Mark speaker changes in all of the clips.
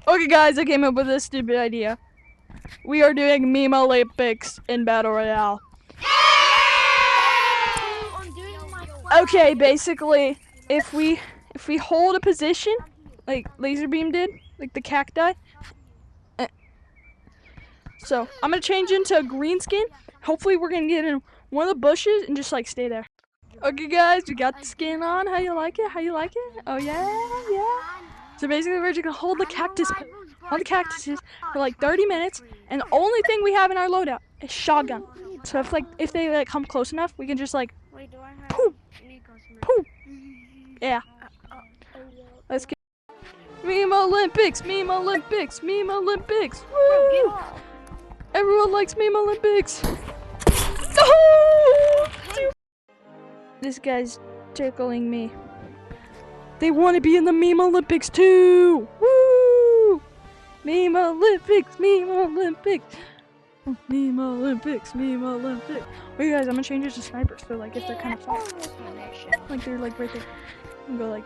Speaker 1: Okay, guys, I came up with this stupid idea. We are doing Meme Olympics in Battle Royale. Okay, basically, if we hold a position, like Laser Beam did, like the cacti. So I'm gonna change into a green skin. Hopefully, we're gonna get in one of the bushes and just like stay there. Okay, guys, we got the skin on. How you like it? How you like it? Oh yeah, yeah. So basically, we're just gonna hold the cactuses for like 30 minutes, and the only thing we have in our loadout is shotgun. So if they like come close enough, we can just like poof, poof. Yeah. Let's get Meme Olympics, Meme Olympics, Meme Olympics. Woo! Everyone likes Meme Olympics. Oh! This guy's tickling me. They want to be in the Meme Olympics too! Woo! Meme Olympics, Meme Olympics. Meme Olympics, Meme Olympics. Wait, guys, I'm gonna change it to snipers. So, like, if they're kind of far, like they're like right there, and go like.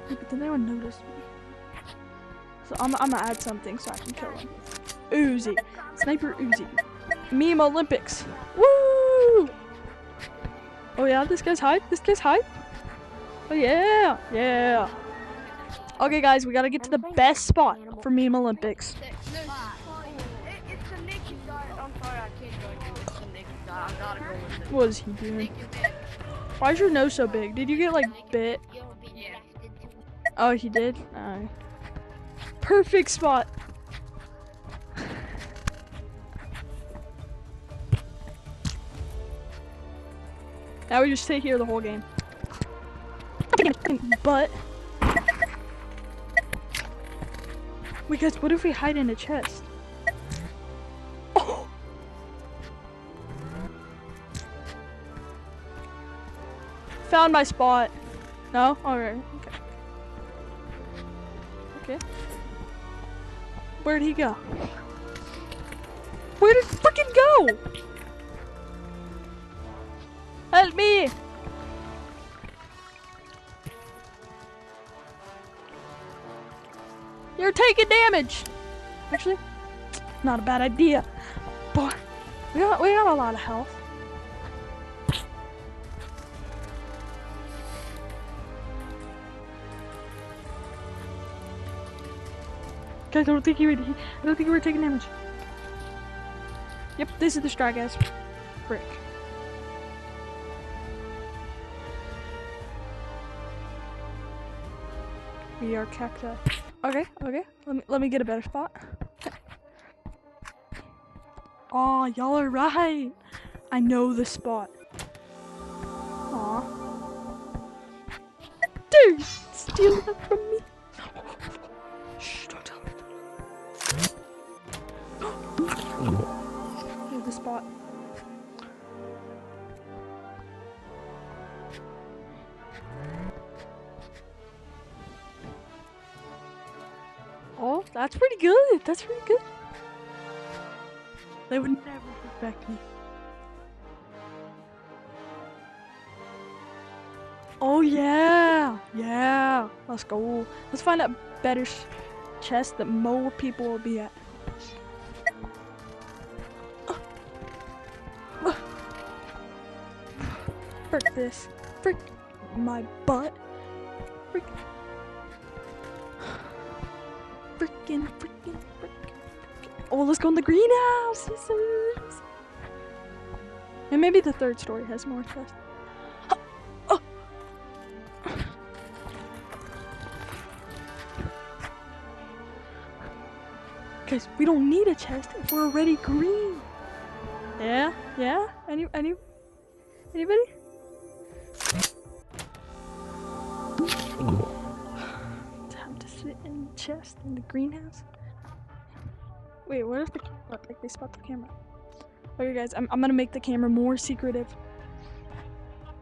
Speaker 1: But then they would notice me. So I'm gonna add something so I can kill them. Uzi, sniper Uzi. Meme Olympics. Woo! Oh yeah, this guy's high. This guy's high. Oh yeah, yeah. Okay, guys, we gotta get to the best spot for Meme Olympics. What is he doing? Why is your nose so big? Did you get like bit? Oh, he did? Alright. Perfect spot. Now we just stay here the whole game. But wait, guys, what if we hide in a chest? Oh! Found my spot. No? Alright. Okay. Okay. Where'd he go? Where did he freaking go? Help me! You're taking damage! Actually, not a bad idea. Boy, we got a lot of health. Guys, I don't think you were taking damage. Yep, this is the strat, guys. Frick. We are cacti. Okay. Let me get a better spot. Aw, y'all are right. I know the spot. Aw. Dude, steal that from me. Shh, don't tell me. Here's the spot. Oh, that's pretty good. That's pretty good. They would never suspect me. Oh yeah, yeah. Let's go. Let's find a better chest that more people will be at. Frick this. Frick my butt. Frick. Frickin'. Oh, let's go in the greenhouse. Yes. And maybe the third story has more chests. Oh. Guys, we don't need a chest if we're already green. Yeah? Anybody? Time to sit in the chest in the greenhouse. Wait, what if the like they spot the camera? Okay, guys, I'm gonna make the camera more secretive.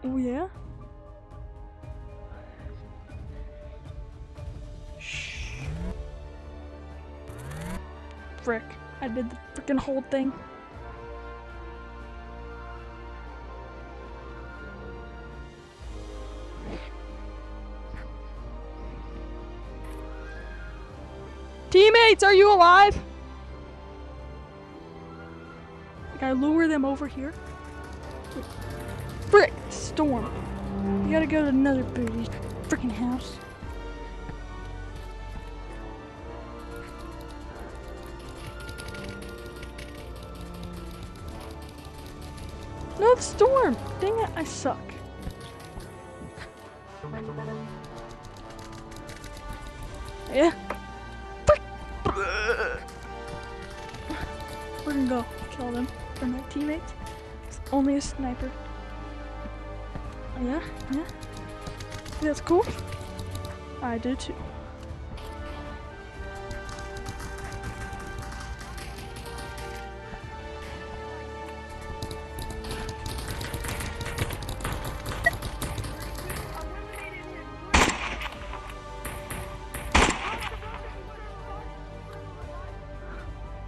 Speaker 1: Oh yeah. Shh. Frick! I did the freaking whole thing. Teammates, are you alive? Can I lure them over here? Frick, storm. You gotta go to another booty freaking house. No, the storm. Dang it, I suck. Yeah. Frick. We're gonna go kill them for my teammates. It's only a sniper. Yeah, yeah. That's cool. I do too.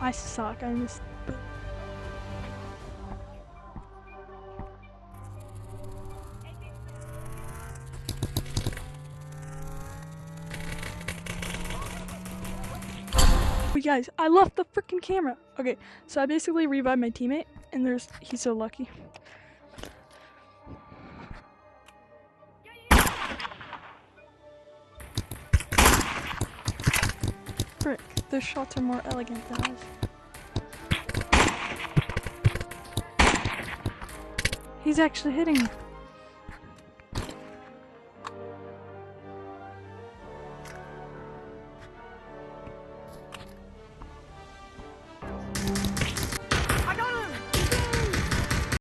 Speaker 1: I suck. I missed. But guys, I left the freaking camera. Okay, so I basically revived my teammate, and he's so lucky. Frick, their shots are more elegant than ours. He's actually hitting me.